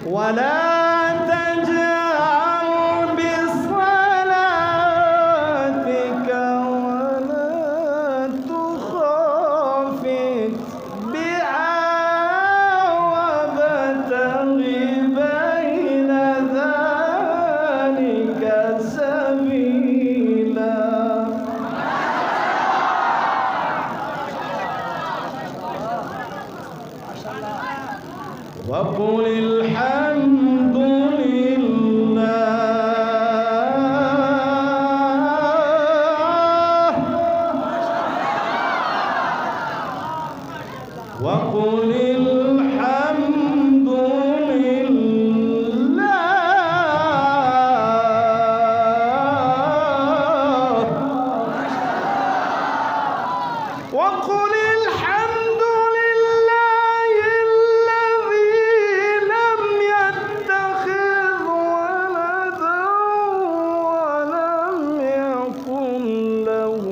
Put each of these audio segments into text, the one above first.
ولا تجهر بصلاتك ولا تخافت بها وابتغ بين ذلك سبيلا. وقل الحمد لله وقل الحمد لله وقل الحمد لله الذي لم يتخذ ولدا ولم يكن له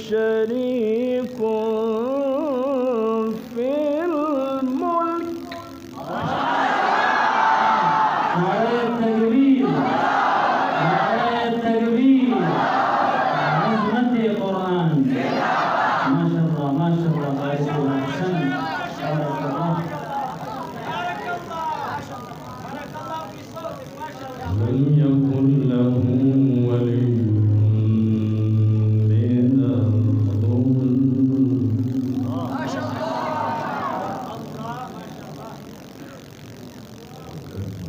شريك في الملك. نعرة التكبير، نعرة التكبير، عظمة القرآن. ما شاء الله ما شاء الله، بارك الله، أحسن، بارك الله. لم يكن له ولي من الظلم.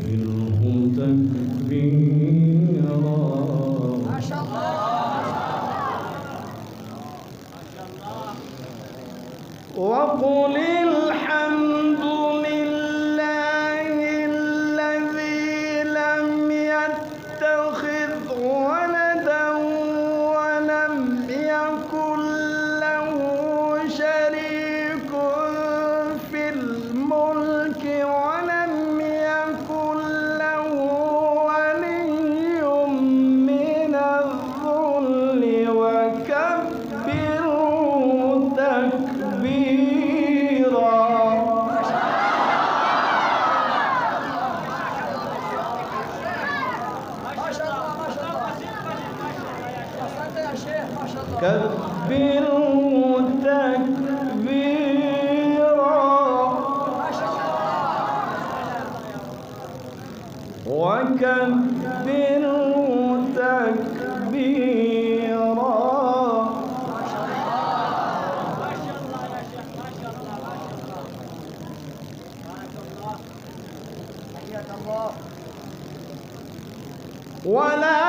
كبره تكبيرا. وقل الحمد لله الذي لم يتخذ ولدا ولم يكن له شريك في الملك ولم يكن له ولي من الذل وكبره تكبيرا. كبره تكبيرا. وكبره تكبيرا. ولا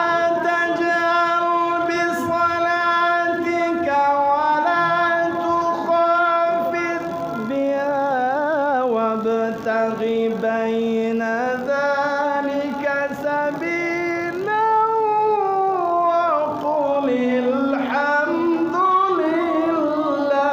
تجهر بصلاتك ولا تخافت بها وابتغ بين ذلك سبيلا. وقل الحمد لله.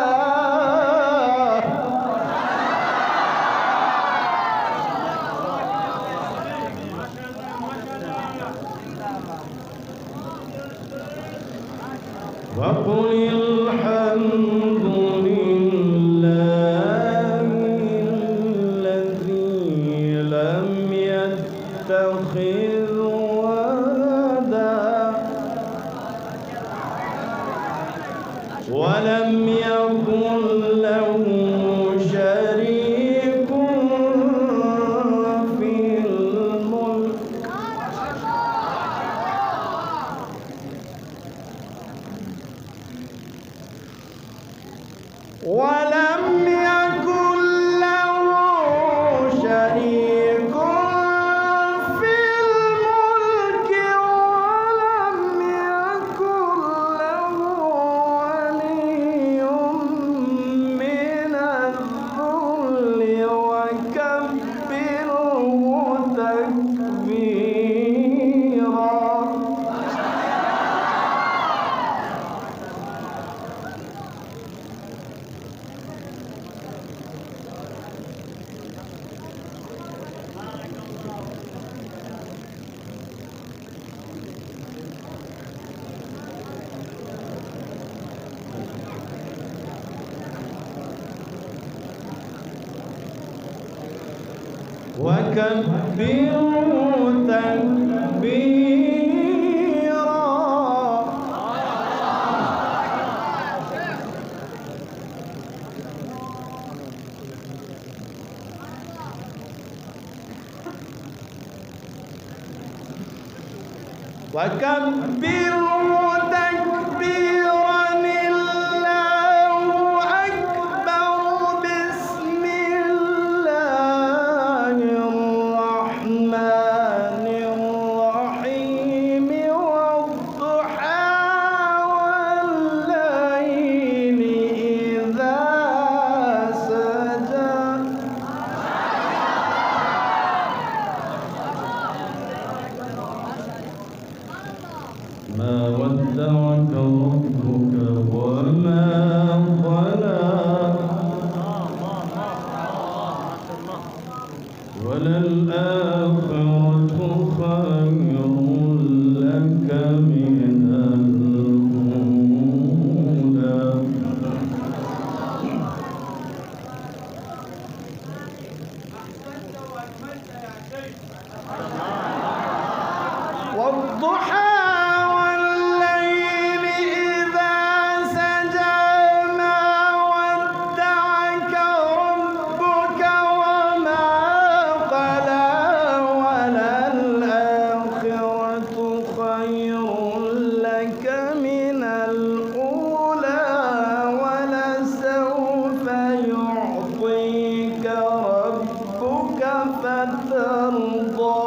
وقل الحمد لله الذي لم يتخذ ولدا ولم يكن له شريك في الملك. وكبروا تكبيرا. وكبروا تكبيرا. الله أكبر. بسم الله الرحمن الرحيم. والضحى والليل إذا سجى. ما ودعك ربك وما قلى. وللآخرة خير لك من الأولى. والضحى والليل إذا سجى. ما ودعك ربك وما قلى. وللآخرة خير لك من الأولى. ولسوف يعطيك ربك فترضى.